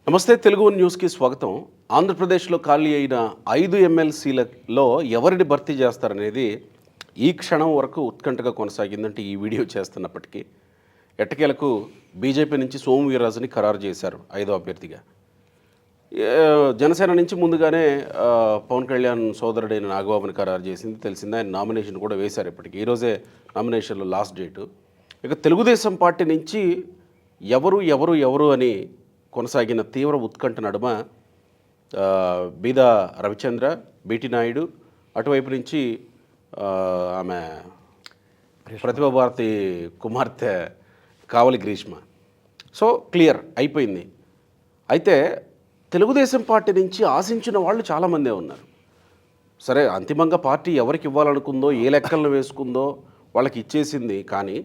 నమస్తే తెలుగు న్యూస్కి స్వాగతం. ఆంధ్రప్రదేశ్లో ఖాళీ అయిన 5 ఎమ్మెల్సీలలో ఎవరిని భర్తీ చేస్తారనేది ఈ క్షణం వరకు ఉత్కంఠగా కొనసాగిందంటే ఈ వీడియో చేస్తున్నప్పటికీ ఎట్టకేలకు బీజేపీ నుంచి సోము వీర్రాజుని ఖరారు చేశారు 5వ అభ్యర్థిగా. జనసేన నుంచి ముందుగానే పవన్ కళ్యాణ్ సోదరుడైన నాగబాబుని ఖరారు చేసింది తెలిసింది. ఆయన నామినేషన్ కూడా వేశారు. ఇప్పటికి ఈరోజే నామినేషన్లో లాస్ట్ డేటు. ఇక తెలుగుదేశం పార్టీ నుంచి ఎవరు అని కొనసాగిన తీవ్ర ఉత్కంఠ నడుమ బీదా రవిచంద్ర, బీటీ నాయుడు, అటువైపు నుంచి ఆమె ప్రతిభా భారతి కుమార్తె కావలి గ్రీష్మ. సో క్లియర్ అయిపోయింది. అయితే తెలుగుదేశం పార్టీ నుంచి ఆశించిన వాళ్ళు చాలామందే ఉన్నారు. సరే, అంతిమంగా పార్టీ ఎవరికి ఇవ్వాలనుకుందో, ఏ లెక్కలను వేసుకుందో వాళ్ళకి ఇచ్చేసింది. కానీ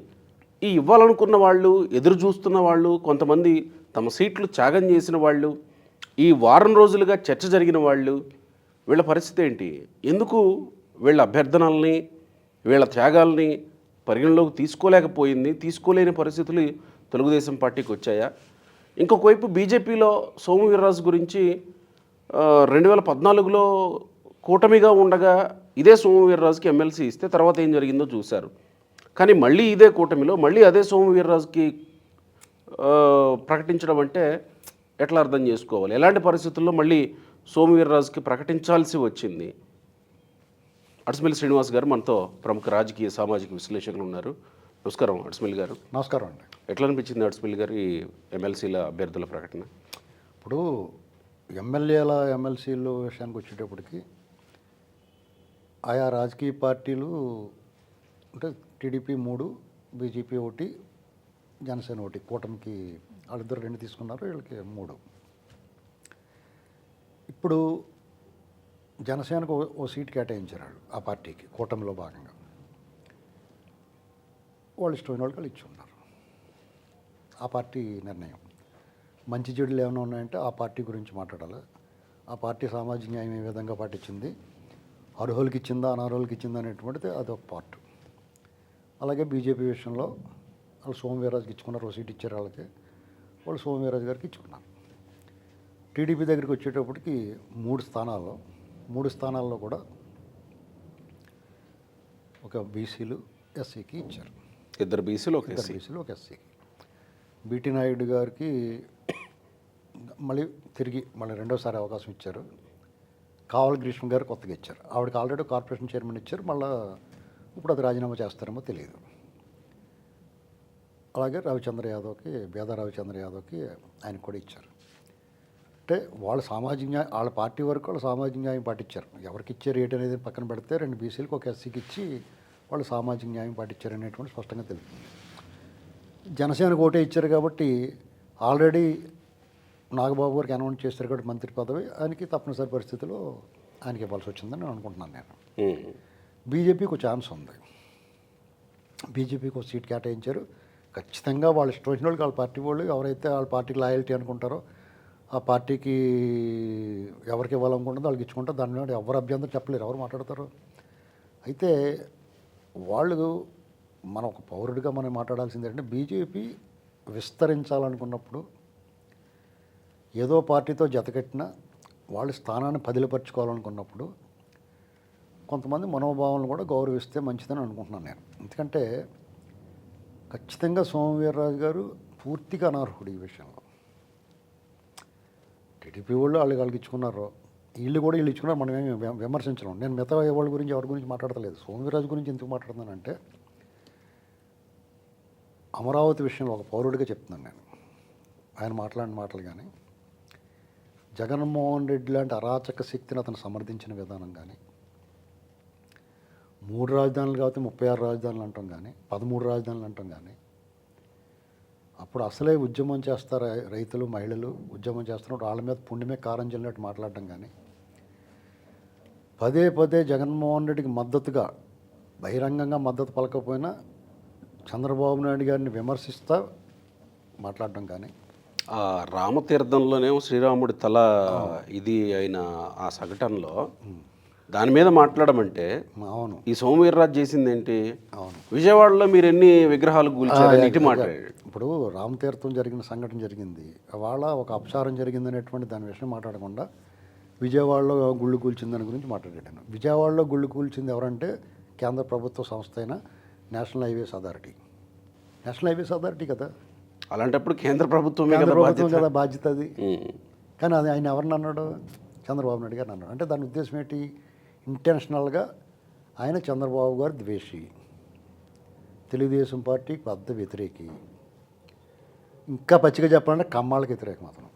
ఈ ఇవ్వాలనుకున్న వాళ్ళు, ఎదురు చూస్తున్న వాళ్ళు, కొంతమంది తమ సీట్లు త్యాగం చేసిన వాళ్ళు, ఈ వారం రోజులుగా చర్చ జరిగిన వాళ్ళు, వీళ్ళ పరిస్థితి ఏంటి? ఎందుకు వీళ్ళ అభ్యర్థనల్ని, వీళ్ళ త్యాగాల్ని పరిగణలోకి తీసుకోలేని పరిస్థితులు తెలుగుదేశం పార్టీకి వచ్చాయా? ఇంకొక వైపు బీజేపీలో సోము వీర్రాజు గురించి 2014లో కూటమిగా ఉండగా ఇదే సోము వీర్రాజుకి ఎమ్మెల్సీ ఇస్తే తర్వాత ఏం జరిగిందో చూశారు. కానీ మళ్ళీ ఇదే కూటమిలో మళ్ళీ అదే సోము వీర్రాజుకి ప్రకటించడం అంటే ఎట్లా అర్థం చేసుకోవాలి? ఎలాంటి పరిస్థితుల్లో మళ్ళీ సోము వీర్రాజుకి ప్రకటించాల్సి వచ్చింది? అడ్స్మిల్ శ్రీనివాస్ గారు మనతో ప్రముఖ రాజకీయ సామాజిక విశ్లేషకులు ఉన్నారు. నమస్కారం అడ్స్మిల్ గారు. నమస్కారం అండి. ఎట్లా అనిపించింది అడ్స్మిల్ గారు ఈ ఎమ్మెల్సీల అభ్యర్థుల ప్రకటన? ఇప్పుడు ఎమ్మెల్సీల విషయానికి వచ్చేటప్పటికి ఆయా రాజకీయ పార్టీలు అంటే టీడీపీ 3, బీజేపీ 1, జనసేన 1, కూటమికి వాళ్ళిద్దరు 2 తీసుకున్నారు, వీళ్ళకి 3. ఇప్పుడు జనసేనకు ఓ సీట్ కేటాయించారు వాళ్ళు ఆ పార్టీకి కూటమిలో భాగంగా. వాళ్ళు ఇష్టమైన వాళ్ళు ఇచ్చి ఉన్నారు. ఆ పార్టీ నిర్ణయం. మంచి చెడులు ఏమైనా ఉన్నాయంటే ఆ పార్టీ గురించి మాట్లాడాలి. ఆ పార్టీ సామాజిక న్యాయం ఏ విధంగా పాటించింది, అర్హులకి ఇచ్చిందా, అనర్హులకి ఇచ్చిందా అనేటువంటిది అదొక పార్ట్. అలాగే బీజేపీ విషయంలో వాళ్ళు సోము వీర్రాజుకి ఇచ్చుకున్నారు, ఓ సీట్ ఇచ్చారు వాళ్ళకి, వాళ్ళు సోము వీర్రాజు గారికి ఇచ్చుకున్నారు. టీడీపీ దగ్గరికి వచ్చేటప్పటికి 3 స్థానాల్లో కూడా ఒక బీసీలు, ఎస్సీకి ఇచ్చారు. 2 బీసీలు, ఒక ఎస్సీకి. బీటీ నాయుడు గారికి మళ్ళీ రెండోసారి అవకాశం ఇచ్చారు. కావలి గ్రీష్మ గారు కొత్తగా ఇచ్చారు. ఆవిడకి ఆల్రెడీ కార్పొరేషన్ చైర్మన్ ఇచ్చారు. మళ్ళీ ఇప్పుడు అది రాజీనామా చేస్తారేమో తెలియదు. అలాగే బేదా రవిచంద్ర యాదవ్కి ఆయనకు కూడా ఇచ్చారు. అంటే వాళ్ళు సామాజిక న్యాయం, వాళ్ళ పార్టీ వరకు వాళ్ళు సామాజిక న్యాయం పాటించారు. ఎవరికి ఇచ్చే రేట్ అనేది పక్కన పెడితే 2 బీసీలకు, ఒక ఎస్సీకి ఇచ్చి వాళ్ళు సామాజిక న్యాయం పాటించారు అనేటువంటి స్పష్టంగా తెలుస్తుంది. జనసేనకు ఓటే ఇచ్చారు కాబట్టి ఆల్రెడీ నాగబాబు గారికి అనౌన్స్ చేస్తారు కాబట్టి మంత్రి పదవి ఆయనకి తప్పనిసరి పరిస్థితిలో ఆయనకి ఇవ్వాల్సి వచ్చిందని నేను అనుకుంటున్నాను. నేను బీజేపీకి ఒక ఛాన్స్ ఉంది. బీజేపీకి ఒక సీట్ కేటాయించారు. ఖచ్చితంగా వాళ్ళు ఇష్టం వచ్చిన వాళ్ళకి వాళ్ళ పార్టీ వాళ్ళు ఎవరైతే వాళ్ళ పార్టీకి లాయల్టీ అనుకుంటారో ఆ పార్టీకి ఎవరికి ఇవ్వాలనుకుంటుందో వాళ్ళకి ఇచ్చుకుంటారు. దాని మీద ఎవరు అభ్యంతరం చెప్పలేరు, ఎవరు మాట్లాడతారు. అయితే వాళ్ళు మనం ఒక పౌరుడిగా మనం మాట్లాడాల్సింది ఏంటంటే బీజేపీ విస్తరించాలనుకున్నప్పుడు ఏదో పార్టీతో జతకట్టినా వాళ్ళు స్థానాన్ని పదిలపరుచుకోవాలనుకున్నప్పుడు కొంతమంది మనోభావాలను కూడా గౌరవిస్తే మంచిదని అనుకుంటున్నాను నేను. ఎందుకంటే ఖచ్చితంగా సోము వీర్రాజు గారు పూర్తిగా అనర్హుడు ఈ విషయంలో. టీడీపీ వాళ్ళు వాళ్ళకి ఇచ్చుకున్నారు, వీళ్ళు ఇచ్చుకున్నారు. మనం ఏమి విమర్శించలేం. నేను మిగతా వాళ్ళ గురించి ఎవరి గురించి మాట్లాడతలేదు. సోము వీర్రాజు గురించి ఎందుకు మాట్లాడుతున్నానంటే అమరావతి విషయంలో ఒక పౌరుడిగా చెప్తున్నాను నేను. ఆయన మాట్లాడిన మాటలు కానీ, జగన్మోహన్ రెడ్డి లాంటి అరాచక శక్తిని అతను సమర్థించిన విధానం కానీ, 3 రాజధానులు కాబట్టి 36 రాజధానులు అంటాం కానీ, 13 రాజధానులు అంటాం కానీ, అప్పుడు అసలే ఉద్యమం చేస్తారు రైతులు, మహిళలు ఉద్యమం చేస్తున్నప్పుడు వాళ్ళ మీద పుండిమే కారం చల్లినట్టు మాట్లాడటం కానీ, పదే జగన్మోహన్ రెడ్డికి మద్దతుగా బహిరంగంగా మద్దతు పలకపోయినా చంద్రబాబు నాయుడు గారిని విమర్శిస్తూ మాట్లాడటం కానీ, రామతీర్థంలోనేమో శ్రీరాముడి తల ఇది అయిన ఆ సంఘటనలో దాని మీద మాట్లాడమంటే అవును ఈ సోమవీర్రాజు చేసింది ఏంటి? అవును విజయవాడలో మీరు ఎన్ని విగ్రహాలు కూల్చారని ఇటు మాట్లాడాడు. ఇప్పుడు రామతీర్థం జరిగిన సంఘటన జరిగింది, వాళ్ళ ఒక అపచారం జరిగింది అనేటువంటి దాని విషయం మాట్లాడకుండా విజయవాడలో గుళ్ళు కూల్చింది దాని గురించి మాట్లాడాను. విజయవాడలో గుళ్ళు కూల్చింది ఎవరంటే కేంద్ర ప్రభుత్వ సంస్థ అయిన national highways authority. National highways authority కదా, అలాంటప్పుడు కేంద్ర ప్రభుత్వమే కేంద్ర కదా ప్రభుత్వం బాధ్యత. కదా బాధ్యత అది. ఉమ్. కానీ అది ఆయన ఎవరిని అన్నాడు? చంద్రబాబు నాయుడు గారిని అన్నాడు. అంటే దాని ఉద్దేశం ఏంటి? ఇంటెన్షనల్గా ఆయన చంద్రబాబు గారు ద్వేషి, తెలుగుదేశం పార్టీకి పెద్ద వ్యతిరేకి, ఇంకా పచ్చిగా చెప్పాలంటే కమ్మాళ్ళకి వ్యతిరేకం అతను.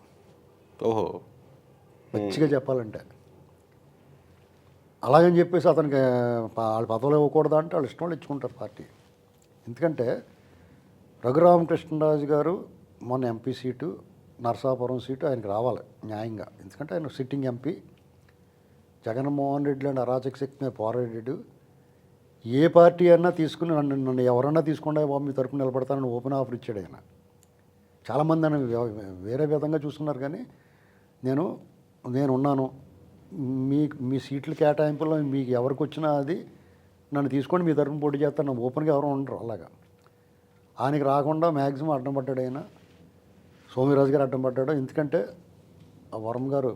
ఓహో. పచ్చిగా చెప్పాలంటే అలాగని చెప్పేసి అతనికి వాళ్ళ పదవులు ఇవ్వకూడదు అంటే వాళ్ళు ఇష్టం వాళ్ళు ఇచ్చుకుంటారు పార్టీ. ఎందుకంటే రఘురామకృష్ణరాజు గారు మొన్న ఎంపీ సీటు, నరసాపురం సీటు ఆయనకు రావాలి న్యాయంగా. ఎందుకంటే ఆయన సిట్టింగ్ ఎంపీ. జగన్మోహన్ రెడ్డి లాంటి అరాచక శక్తి మీద పోరాడాడు. ఏ పార్టీ అయినా తీసుకుని నన్ను ఎవరన్నా తీసుకుంటే బాబు మీ తరపున నిలబడతానని ఓపెన్ ఆఫర్ ఇచ్చాడు ఆయన. చాలామంది ఆయన వేరే విధంగా చూస్తున్నారు, కానీ నేనున్నాను, మీ సీట్ల కేటాయింపులో మీకు ఎవరికి వచ్చినా అది నన్ను తీసుకొని మీ తరపున పోటీ చేస్తాను, ఓపెన్గా ఎవరు ఉండరు. అలాగా ఆయనకి రాకుండా మ్యాక్సిమం అడ్డం పడ్డాడు ఆయన. సోమిరాజు గారు అడ్డం పడ్డాడు. ఎందుకంటే ఆ వరం గారు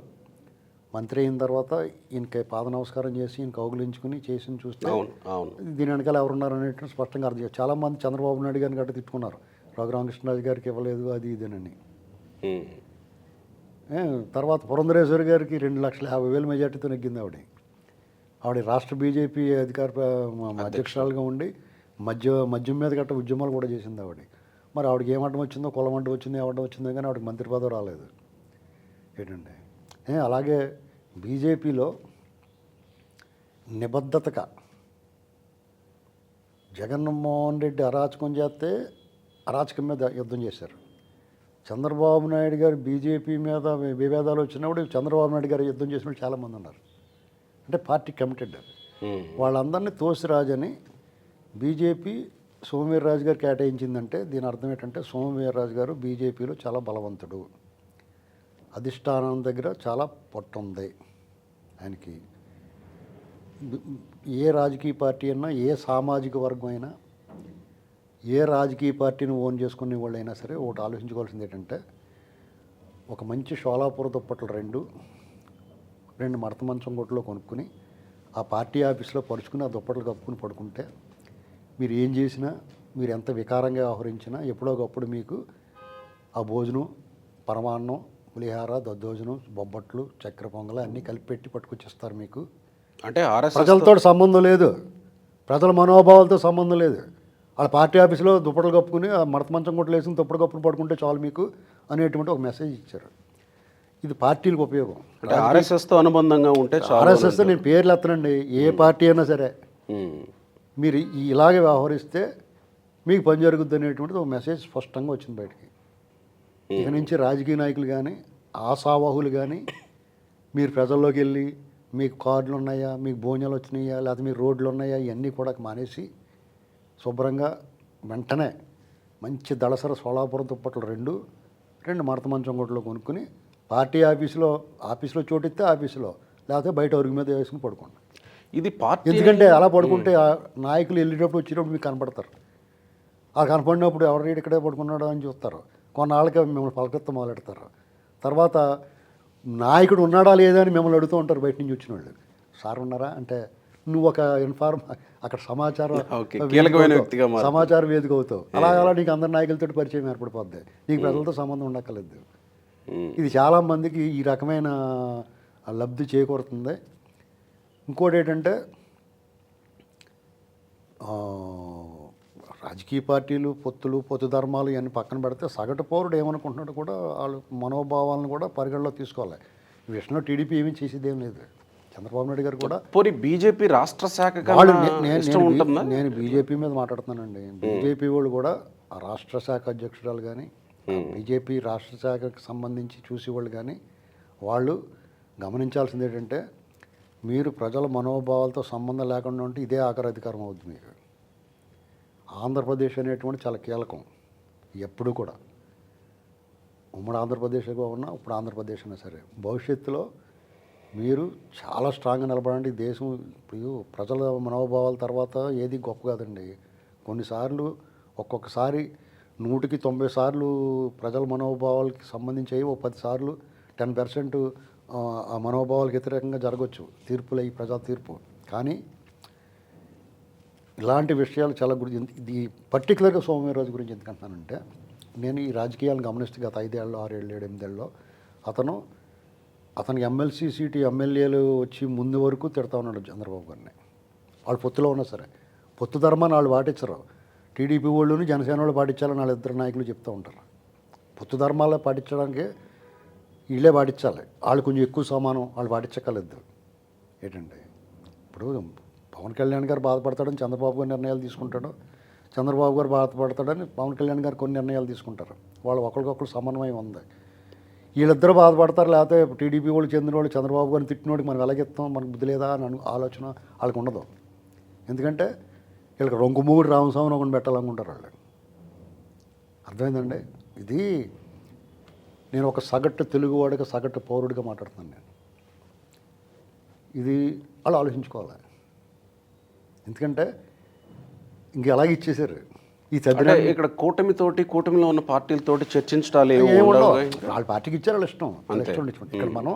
మంత్రి అయిన తర్వాత ఈయనకి పాద నమస్కారం చేసి ఈయన కౌగులించుకుని చేసి చూస్తే దీని వెనకాల ఎవరున్నారు అనేటువంటి స్పష్టంగా అర్థం చేయాలి. చాలామంది చంద్రబాబు నాయుడు గారిని గట్ట తిట్టుకున్నారు, రఘురామకృష్ణరాజు గారికి ఇవ్వలేదు అది ఇదేనని. తర్వాత పురంధరేశ్వరి గారికి 2,50,000 మెజార్టీతో నెగ్గింది ఆవిడ రాష్ట్ర బీజేపీ అధ్యక్షురాలుగా ఉండి మద్యం మీద గట్ట ఉద్యమాలు కూడా చేసింది ఆవిడ. మరి ఆవిడకి ఏం అడ్డం వచ్చిందో, కులం అడ్డం వచ్చిందో, ఏమడ్డం వచ్చిందో కానీ ఆవిడకి మంత్రి పదవి రాలేదు ఏంటండి. అలాగే బీజేపీలో నిబద్ధతగా జగన్మోహన్ రెడ్డి అరాచకం చేస్తే అరాచకం మీద యుద్ధం చేశారు. చంద్రబాబు నాయుడు గారు బీజేపీ మీద విభేదాలు వచ్చినప్పుడు చంద్రబాబు నాయుడు గారు యుద్ధం చేసినప్పుడు చాలామంది ఉన్నారు. అంటే పార్టీ కమిటెడ్. వాళ్ళందరినీ తోసిరాజని బీజేపీ సోమవీర్రాజు గారు కేటాయించిందంటే దీని అర్థం ఏంటంటే సోమవీర్రాజు గారు బీజేపీలో చాలా బలవంతుడు, అధిష్టానం దగ్గర చాలా పట్టుంది ఆయనకి. ఏ రాజకీయ పార్టీ అయినా, ఏ సామాజిక వర్గం అయినా, ఏ రాజకీయ పార్టీని ఓన్ చేసుకునే వాళ్ళైనా సరే ఒకటి ఆలోచించుకోవాల్సింది ఏంటంటే ఒక మంచి షోలాపూర దుప్పట్లు రెండు మడత మంచం కొట్టులో కొనుక్కుని ఆ పార్టీ ఆఫీస్లో పరుచుకుని ఆ దుప్పట్లు కప్పుకుని పడుకుంటే మీరు ఏం చేసినా, మీరు ఎంత వికారంగా వ్యవహరించినా ఎప్పుడో ఒకప్పుడు మీకు ఆ భోజనం, పరమాన్నం, పులిహార, దద్దోజనం, బొబ్బట్లు, చక్కెర పొంగలు అన్నీ కలిపి పెట్టి పట్టుకొచ్చేస్తారు మీకు. అంటే ప్రజలతో సంబంధం లేదు, ప్రజల మనోభావాలతో సంబంధం లేదు. వాళ్ళ పార్టీ ఆఫీసులో దుప్పట్లు కప్పుకుని ఆ మడత మంచం కొట్లు వేసుకుని దుప్పటి కప్పుకుని పడుకుంటే చాలు మీకు అనేటువంటి ఒక మెసేజ్ ఇచ్చారు. ఇది పార్టీలకు ఉపయోగం. అంటే ఆర్ఎస్ఎస్తో అనుబంధంగా ఉంటే ఆర్ఎస్ఎస్ నేను పేర్లు ఎత్తనండి, ఏ పార్టీ అయినా సరే మీరు ఇలాగే వ్యవహరిస్తే మీకు పని జరుగుద్ది అనేటువంటిది ఒక మెసేజ్ స్పష్టంగా వచ్చింది బయటికి. ఇక నుంచి రాజకీయ నాయకులు కానీ ఆశావాహులు కానీ మీరు ప్రజల్లోకి వెళ్ళి మీకు కార్డులు ఉన్నాయా, మీకు భోజనాలు వచ్చినాయా, లేకపోతే మీకు రోడ్లు ఉన్నాయా, ఇవన్నీ కూడా మానేసి శుభ్రంగా వెంటనే మంచి దళసర సోలాపురం దుప్పట్లు రెండు మడత మంచం కొట్లో కొనుక్కుని పార్టీ ఆఫీసులో చోటిస్తే ఆఫీసులో, లేకపోతే బయట అరుగు మీద వేసుకుని పడుకోండి. ఇది పార్టీ. ఎందుకంటే అలా పడుకుంటే నాయకులు వెళ్ళేటప్పుడు వచ్చేటప్పుడు మీకు కనపడతారు. ఆ కనపడినప్పుడు ఎవరు ఇక్కడే పడుకున్నాడో అని చూస్తారు. కొన్నాళ్ళకి మిమ్మల్ని పలకత్తం మొదలెడతారు. తర్వాత నాయకుడు ఉన్నాడా లేదా అని మిమ్మల్ని అడుగుతూ ఉంటారు బయట నుంచి వచ్చిన వాళ్ళు. సార్ ఉన్నారా అంటే నువ్వు ఒక అక్కడ సమాచార వేదిక అవుతావు. అలా నీకు అందరి నాయకులతో పరిచయం ఏర్పడిపోద్ది, నీకు ప్రజలతో సంబంధం ఉండక్కర్లేదు. ఇది చాలామందికి ఈ రకమైన లబ్ధి చేకూరుతుంది. ఇంకోటి ఏంటంటే రాజకీయ పార్టీలు, పొత్తు ధర్మాలు ఇవన్నీ పక్కన పెడితే సగటు పౌరుడు ఏమనుకుంటున్నాడు కూడా వాళ్ళు మనోభావాలను కూడా పరిగణలో తీసుకోవాలి. ఈ విషయంలో టీడీపీ ఏమీ చేసేది ఏం లేదు. చంద్రబాబు నాయుడు గారు కూడా బీజేపీ రాష్ట్ర శాఖ నేను బీజేపీ మీద మాట్లాడుతున్నానండి. బీజేపీ వాళ్ళు కూడా ఆ రాష్ట్ర శాఖ అధ్యక్షురాలు కానీ బీజేపీ రాష్ట్ర శాఖకు సంబంధించి చూసేవాళ్ళు కానీ వాళ్ళు గమనించాల్సింది ఏంటంటే మీరు ప్రజల మనోభావాలతో సంబంధం లేకుండా ఉంటే ఇదే ఆఖరి అధికారం అవుతుంది మీకు. ఆంధ్రప్రదేశ్ అనేటువంటి చాలా కీలకం ఎప్పుడు కూడా. ఉమ్మడి ఆంధ్రప్రదేశ్గా ఉన్నా ఇప్పుడు ఆంధ్రప్రదేశ్ అయినా సరే భవిష్యత్తులో మీరు చాలా స్ట్రాంగ్గా నిలబడండి. దేశం ఇప్పుడు ప్రజల మనోభావాల తర్వాత ఏది గొప్ప కాదండి. కొన్నిసార్లు ఒక్కొక్కసారి 100కి 90 సార్లు ప్రజల మనోభావాలకి సంబంధించి ఓ 10 సార్లు 10% ఆ మనోభావాలకు వ్యతిరేకంగా జరగవచ్చు తీర్పులు, ఈ ప్రజా తీర్పు. కానీ ఇలాంటి విషయాలు చాలా ఇది పర్టికులర్గా సోమవీర్రాజు గురించి ఎందుకంటున్నానంటే, నేను ఈ రాజకీయాలను గమనిస్తే గత 5 ఏళ్ళు 6 ఏళ్ళు 7 8 ఏళ్ళలో అతను ఎమ్మెల్సీ సీటు ఎమ్మెల్యేలు వచ్చి ముందు వరకు తిడతా ఉన్నాడు చంద్రబాబు గారిని. వాళ్ళు పొత్తులో ఉన్నా సరే పొత్తు ధర్మాన్ని వాళ్ళు పాటించరు. టీడీపీ వాళ్ళుని జనసేన వాళ్ళు పాటించాలని వాళ్ళ ఇద్దరు నాయకులు చెప్తూ ఉంటారు. పొత్తు ధర్మాలే పాటించడానికి వీళ్ళే పాటించాలి. వాళ్ళు కొంచెం ఎక్కువ సమానం, వాళ్ళు పాటించగలదు. ఏంటంటే ఇప్పుడు పవన్ కళ్యాణ్ గారు బాధపడతాడని చంద్రబాబు గారు నిర్ణయాలు తీసుకుంటాడు, చంద్రబాబు గారు బాధపడతాడని పవన్ కళ్యాణ్ గారు కొన్ని నిర్ణయాలు తీసుకుంటారు. వాళ్ళు ఒకరికొకరు సమన్వయం ఉంది. వీళ్ళిద్దరూ బాధపడతారు. లేకపోతే టీడీపీ వాళ్ళు చెందిన వాళ్ళు చంద్రబాబు గారిని తిట్టినోడికి మనం ఎలాగెత్తాం, మనకు బుద్ధి లేదా అని ఆలోచన వాళ్ళకి ఉండదు. ఎందుకంటే వీళ్ళకి రొంకుమూడి రామస్వామిని ఒకటి పెట్టాలనుకుంటారు వాళ్ళు. అర్థమైందండి? ఇది నేను ఒక సగటు తెలుగువాడిగా సగటు పౌరుడిగా మాట్లాడుతున్నాను. నేను ఇది వాళ్ళు ఆలోచించుకోవాలి. ఎందుకంటే ఇంక ఎలాగ ఇచ్చేసారు ఈ అంటే ఇక్కడ కూటమిలో ఉన్న పార్టీలతోటి చర్చించడాలు వాళ్ళ పార్టీకి ఇచ్చారు, వాళ్ళ ఇష్టం, వాళ్ళ ఇష్టం ఇచ్చుకుంటారు. ఇక్కడ మనం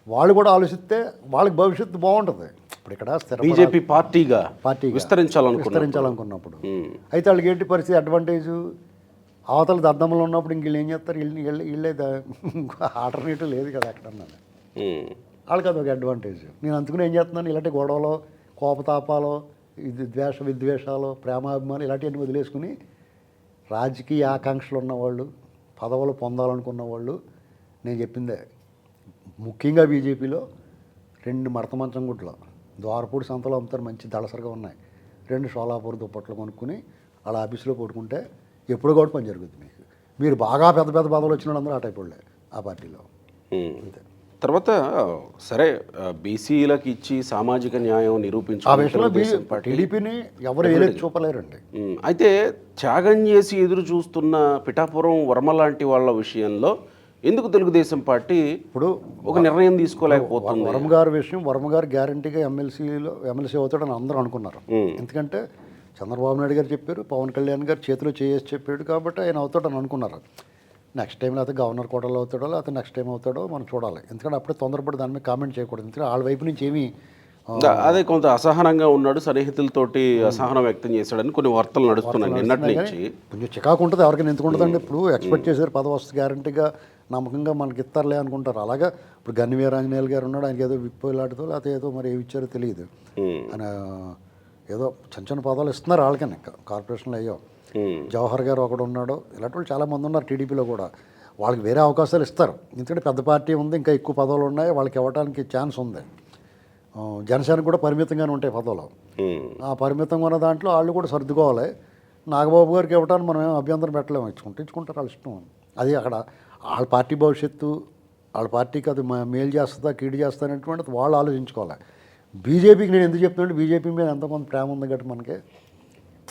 వాళ్ళు కూడా ఆలోచిస్తే వాళ్ళకి భవిష్యత్తు బాగుంటుంది. ఇప్పుడు ఇక్కడ బీజేపీ పార్టీగా విస్తరించాలనుకున్నప్పుడు అయితే వాళ్ళకి ఏంటి పరిస్థితి, అడ్వాంటేజ్ అవతల దద్దమ్మలు ఉన్నప్పుడు ఇంక వీళ్ళు ఏం చేస్తారు, వీళ్ళే ఆల్టర్నేటివ్ లేదు కదా ఎక్కడన్నా. వాళ్ళకి అదొక అడ్వాంటేజ్. నేను అందుకని ఏం చేస్తున్నాను, ఇలాంటి గొడవలు, కోపతాపాలు, ఇది విద్వేషాలు, ప్రేమాభిమానులు ఇలాంటివన్నీ వదిలేసుకుని రాజకీయ ఆకాంక్షలు ఉన్నవాళ్ళు, పదవులు పొందాలనుకున్న వాళ్ళు, నేను చెప్పిందే ముఖ్యంగా బీజేపీలో 2 మడత మంచం గుడ్లు ద్వారపూడి సంతలో అమ్ముతారు, మంచి దళసరిగా ఉన్నాయి. 2 షోలాపూర్ దుప్పట్లు కొనుక్కుని వాళ్ళ ఆఫీసులో పట్టుకుంటే ఎప్పుడు కూడా పని జరుగుతుంది. మీరు బాగా పెద్ద పెద్ద పదవులు వచ్చిన వాళ్ళందరూ ఆ టైప్ వాళ్ళే ఆ పార్టీలో. అంతే. తర్వాత సరే బీసీలకు ఇచ్చి సామాజిక న్యాయం నిరూపించు టీడీపీని ఎవరు ఏలేదు చూపలేరండి. అయితే త్యాగం చేసి ఎదురు చూస్తున్న పిఠాపురం వర్మ లాంటి వాళ్ళ విషయంలో ఎందుకు తెలుగుదేశం పార్టీ ఇప్పుడు ఒక నిర్ణయం తీసుకోలేకపోతుంది? వర్మ గారు గ్యారంటీగా ఎమ్మెల్సీ అవుతాడని అందరూ అనుకున్నారు. ఎందుకంటే చంద్రబాబు నాయుడు గారు చెప్పారు, పవన్ కళ్యాణ్ గారు చేతిలో చేసి చెప్పాడు కాబట్టి ఆయన అవుతాడని అనుకున్నారు. నెక్స్ట్ టైం లేకపోతే గవర్నర్ కోటలో అవుతాడో లేకపోతే నెక్స్ట్ టైం అవుతాడో మనం చూడాలి. ఎందుకంటే అప్పుడే తొందరపడి దాని మీద కామెంట్ చేయకూడదు. ఎందుకంటే వాళ్ళ వైపు నుంచి ఏమీ అదే కొంత అసహనంగా ఉన్నాడు, సన్నిహితులతోటి అసహనం వ్యక్తం చేశాడని కొన్ని వార్తలు నడుస్తున్నాయి నిన్నటి నుంచి. కొంచెం చికాకు ఉంటుంది, ఎవరికైనా ఎందుకు ఉంటుందండి. ఇప్పుడు ఎక్స్పెక్ట్ చేశారు పదవి వస్తుంది గ్యారంటీగా, నమ్మకంగా మనకి ఇస్తారులే అనుకుంటారు. అలాగా ఇప్పుడు గన్ని వీరాంజనేయులు గారు ఉన్నాడు, ఆయనకి ఏదో విప్పు ఇలాంటిదో లేకపోతే ఏదో మరి ఏమి ఇచ్చారో తెలియదు. ఆయన ఏదో చిన్న పదవులు ఇస్తున్నారు వాళ్ళకనే, కార్పొరేషన్లో అయ్యో. జవహర్ గారు ఒకడు ఉన్నాడు, ఇలాంటి వాళ్ళు చాలామంది ఉన్నారు టీడీపీలో కూడా. వాళ్ళకి వేరే అవకాశాలు ఇస్తారు, ఎందుకంటే పెద్ద పార్టీ ఉంది, ఇంకా ఎక్కువ పదవులు ఉన్నాయి, వాళ్ళకి ఇవ్వడానికి ఛాన్స్ ఉంది. జనసేనకు కూడా పరిమితంగానే ఉంటాయి పదవులు. ఆ పరిమితంగా ఉన్న దాంట్లో వాళ్ళు కూడా సర్దుకోవాలి. నాగబాబు గారికి ఇవ్వడానికి మనం ఏం అభ్యంతరం పెట్టలేము, ఇచ్చుకుంటారు వాళ్ళ ఇష్టం. అది అక్కడ వాళ్ళ పార్టీ భవిష్యత్తు, వాళ్ళ పార్టీకి అది మేలు చేస్తుందా కీడు చేస్తా అనేటువంటిది వాళ్ళు ఆలోచించుకోవాలి. బీజేపీకి నేను ఎందుకు చెప్తున్నాను, బీజేపీ మీద ఎంతమంది ప్రేమ ఉంది కాబట్టి మనకి.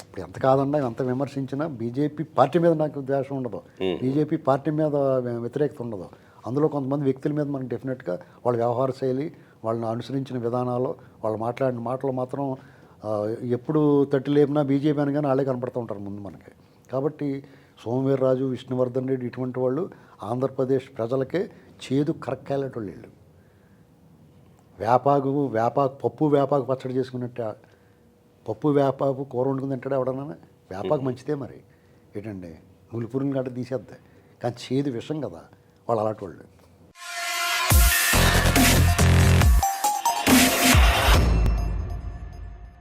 ఇప్పుడు ఎంత కాదన్నా ఎంత విమర్శించినా బీజేపీ పార్టీ మీద నాకు ద్వేషం ఉండదు, బీజేపీ పార్టీ మీద వ్యతిరేకత ఉండదు. అందులో కొంతమంది వ్యక్తుల మీద మనకు డెఫినెట్గా వాళ్ళ వ్యవహార శైలి, వాళ్ళని అనుసరించిన విధానాలు, వాళ్ళు మాట్లాడిన మాటలు మాత్రం ఎప్పుడు తట్టి లేపినా బీజేపీ అని కానీ వాళ్ళే కనపడుతూ ఉంటారు ముందు మనకి. కాబట్టి సోమవీర్రాజు, విష్ణువర్ధన్ రెడ్డి ఇటువంటి వాళ్ళు ఆంధ్రప్రదేశ్ ప్రజలకే చేదు కరక్కాయలటోళ్ళు. వీళ్ళు పప్పు వేపాకు పచ్చడి చేసుకున్నట్టు, పప్పు వేపాకు కూర వండుకుని తింటాడు ఎవడన్నా. వేపాకు మంచిదే మరి, ఏంటండి నులిపురుని గడ్డ తీసేద్ది, కానీ చేదు విషం కదా వాళ్ళు అలాంటి వాళ్ళు.